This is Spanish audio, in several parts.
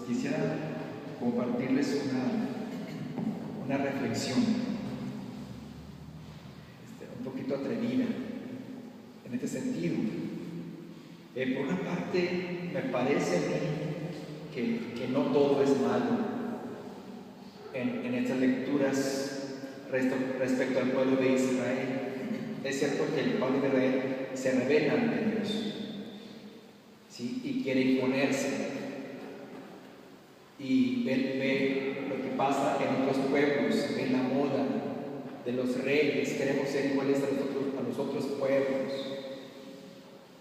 quisiera compartirles una reflexión un poquito atrevida en este sentido. Por una parte, me parece a mí que no todo es malo en estas lecturas respecto al pueblo de Israel. Es cierto que el pueblo de Israel se rebela ante Dios, ¿sí? Y quiere imponerse, y ve lo que pasa en otros pueblos, ve la moda de los reyes, queremos ser iguales a los otros pueblos,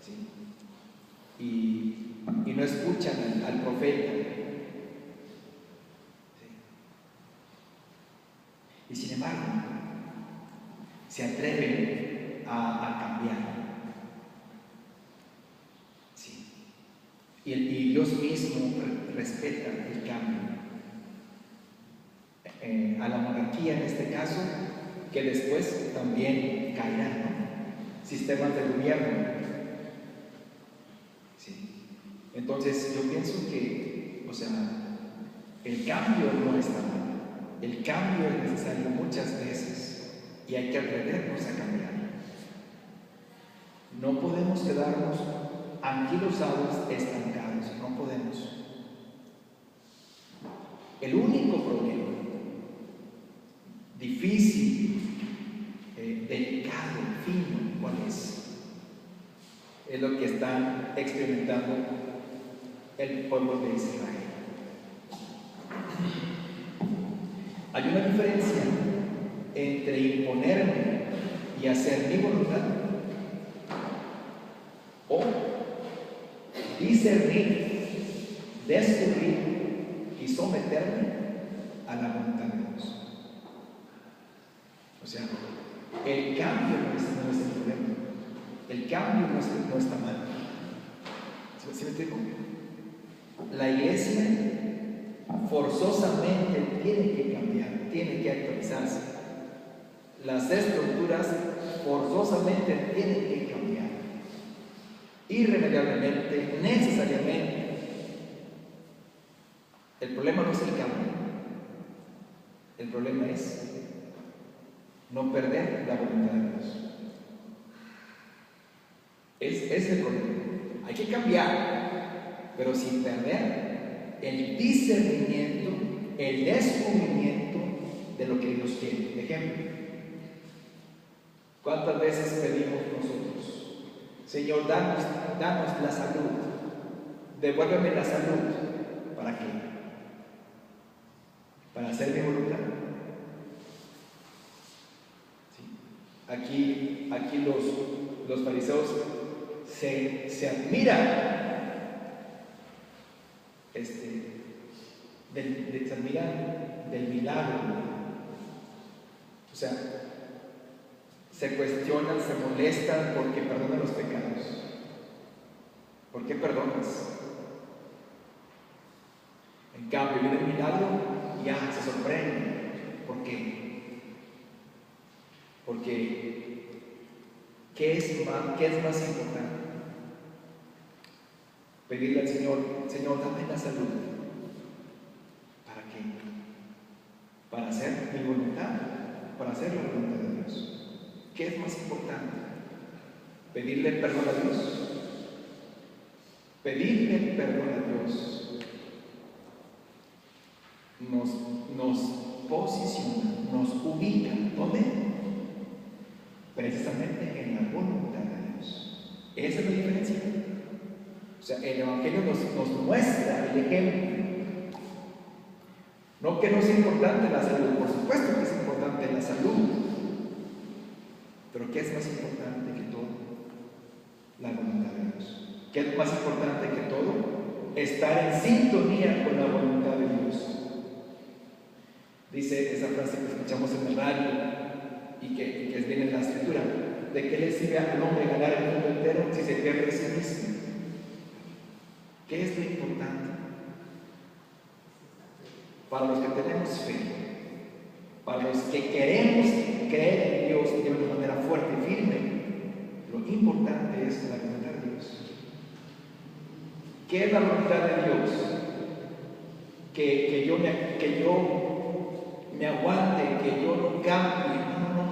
¿sí? Y no escuchan al profeta, ¿sí? Y sin embargo se atreven a cambiar, ¿sí? Y Dios mismo respeta el cambio. A la monarquía en este caso, que después también caerán, ¿no? Sistemas de gobierno, ¿sí? Entonces yo pienso que, el cambio no está mal, el cambio es necesario muchas veces y hay que atrevernos a cambiar. No podemos quedarnos anquilosados, estancados, no podemos. El único problema difícil, delicado, fino, ¿cuál es? Es lo que están experimentando el pueblo de Israel. Hay una diferencia entre imponerme y hacer mi voluntad o discernir, descubrir y someterme a la voluntad de Dios. El cambio no es el problema. El cambio no está mal. ¿Sí me explico? La iglesia forzosamente tiene que cambiar, tiene que actualizarse. Las estructuras forzosamente tienen que cambiar. Irremediablemente, necesariamente. El problema no es el cambio. El problema es no perder la voluntad de Dios. Es el problema. Hay que cambiar, pero sin perder el discernimiento, el descubrimiento de lo que Dios quiere. Ejemplo, ¿cuántas veces pedimos nosotros: Señor, danos la salud, devuélveme la salud? ¿Para qué? ¿Para hacer mi voluntad? Aquí los fariseos se admiran, se admiran del milagro. Se cuestionan, se molestan porque perdonan los pecados. ¿Por qué perdonas? En cambio, viene el milagro y ya se sorprenden. ¿Por qué? Porque ¿qué es más importante? Pedirle al Señor: Señor, dame la salud. ¿Para qué? Para hacer mi voluntad, para hacer la voluntad de Dios. ¿Qué es más importante? Pedirle perdón a Dios. Pedirle perdón a Dios nos posiciona, nos ubica. ¿Dónde? Precisamente en la voluntad de Dios. Esa es la diferencia. El Evangelio nos muestra el ejemplo. No que no sea importante la salud, por supuesto que es importante la salud, pero ¿qué es más importante que todo? La voluntad de Dios. ¿Qué es más importante que todo? Estar en sintonía con la voluntad de Dios. Dice esa frase que escuchamos en el radio y que viene en la escritura: ¿de qué le sirve al hombre ganar el mundo entero si se pierde sí mismo? ¿Qué es lo importante? Para los que tenemos fe, para los que queremos creer en Dios de una manera fuerte y firme, lo importante es la voluntad de Dios. ¿Qué es la voluntad de Dios? que yo me aguante, que yo no cambie. No.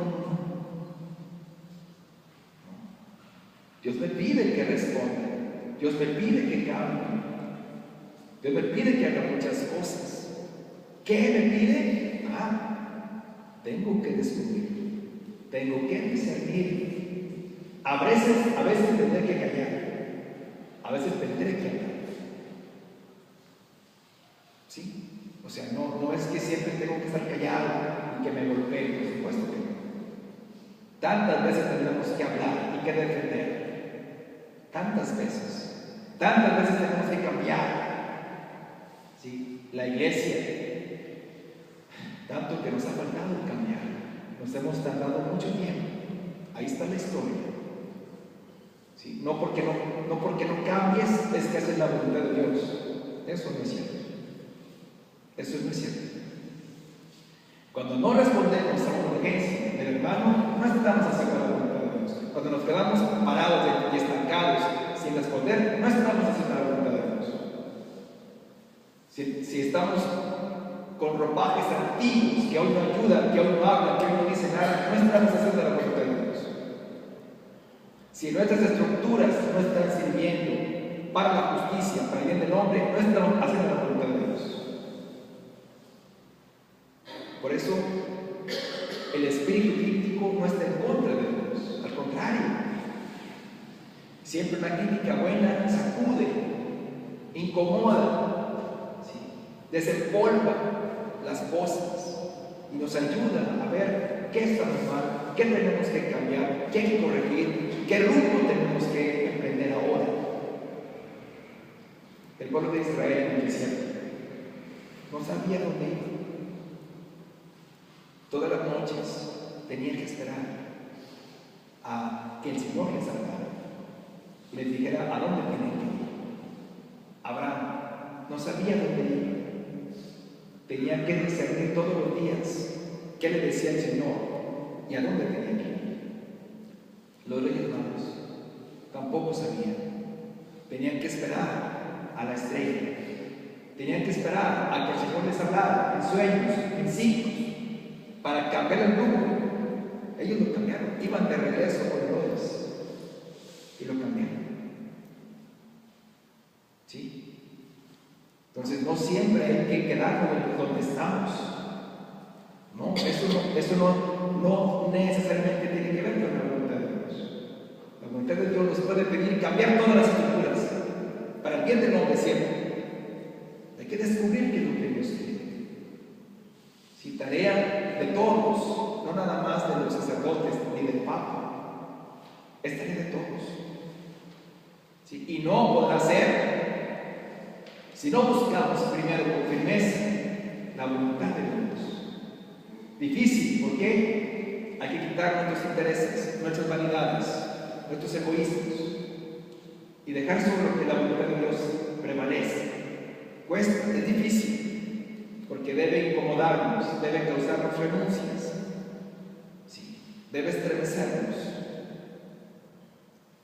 Dios me pide que responda. Dios me pide que cambie. Dios me pide que haga muchas cosas. ¿Qué me pide? Tengo que descubrir. Tengo que discernir. A veces tendré que callar. A veces tendré que hablar. ¿Sí? O sea, no es que siempre tengo que estar callado y que me golpee, por supuesto que no. Tantas veces tendremos que hablar y que defender. Tantas veces tenemos que cambiar. ¿Sí? La iglesia, tanto que nos ha faltado cambiar, nos hemos tardado mucho tiempo. Ahí está la historia. ¿Sí? No porque no cambies es que haces la voluntad de Dios. Eso no es cierto. Eso no es cierto. Cuando no respondemos a una urgencia del hermano, no estamos haciendo la voluntad de Dios. Cuando nos quedamos parados y estancados sin responder, no estamos haciendo la voluntad de Dios. Si estamos con ropajes antiguos que hoy no ayudan, que hoy no hablan, que hoy no dicen nada, no estamos haciendo la voluntad de Dios. Si nuestras estructuras no están sirviendo para la justicia, para el bien del hombre, no estamos haciendo la voluntad de Dios. Por eso, el espíritu crítico no está en contra de Dios, al contrario. Siempre una crítica buena sacude, incomoda, ¿sí? Desempolva las cosas y nos ayuda a ver qué estamos mal, qué tenemos que cambiar, qué hay que corregir, qué rumbo tenemos que emprender ahora. El pueblo de Israel en el desierto no sabía dónde ir. Todas las noches tenían que esperar a que el Señor les hablara y les dijera a dónde tienen que ir. Abraham no sabía dónde ir. Tenían que discernir todos los días qué le decía el Señor y a dónde tenían que ir. Los reyes magos tampoco sabían. Tenían que esperar a la estrella. Tenían que esperar a que el Señor les hablara en sueños, en signos, para cambiar el rumbo. Ellos lo cambiaron, iban de regreso con Herodes y lo cambiaron. ¿Sí? Entonces no siempre hay que quedarnos donde estamos. No, eso no necesariamente tiene que ver con la voluntad de Dios. La voluntad de Dios nos puede pedir cambiar todas las estructuras para el bien del hombre siempre. Hay que descubrir qué es lo que Dios quiere. Si tarea de todos, no nada más de los sacerdotes ni del Papa, es tarea de todos. ¿Sí? Y no podrá ser si no buscamos primero con firmeza la voluntad de Dios. Difícil, ¿por qué? Hay que quitar nuestros intereses, nuestras vanidades, nuestros egoísmos y dejar solo que la voluntad de Dios prevalece. Cuesta, es difícil, porque debe incomodarnos, debe causarnos renuncias, sí, debe estremecernos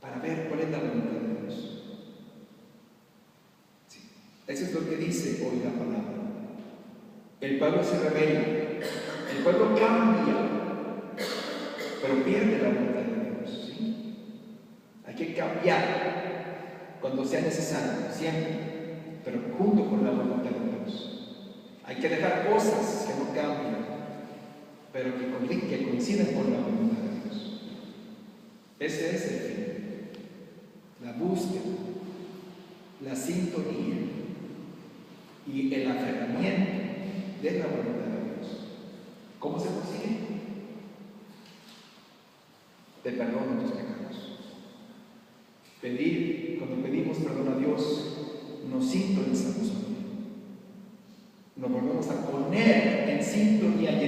para ver cuál es la voluntad de Dios. Sí. Eso es lo que dice hoy la palabra. El pueblo se revela, el pueblo cambia, pero pierde la voluntad de Dios. ¿Sí? Hay que cambiar cuando sea necesario, siempre, pero junto con la voluntad de Dios. Hay que dejar cosas que no cambian, pero que coinciden con la voluntad de Dios. Ese es el fin, la búsqueda, la sintonía y el aferramiento de la voluntad de Dios. ¿Cómo se consigue? Te perdono tus pecados. Cuando pedimos perdón a Dios, nos sintonizamos con Él. Nos volvemos a poner en sintonía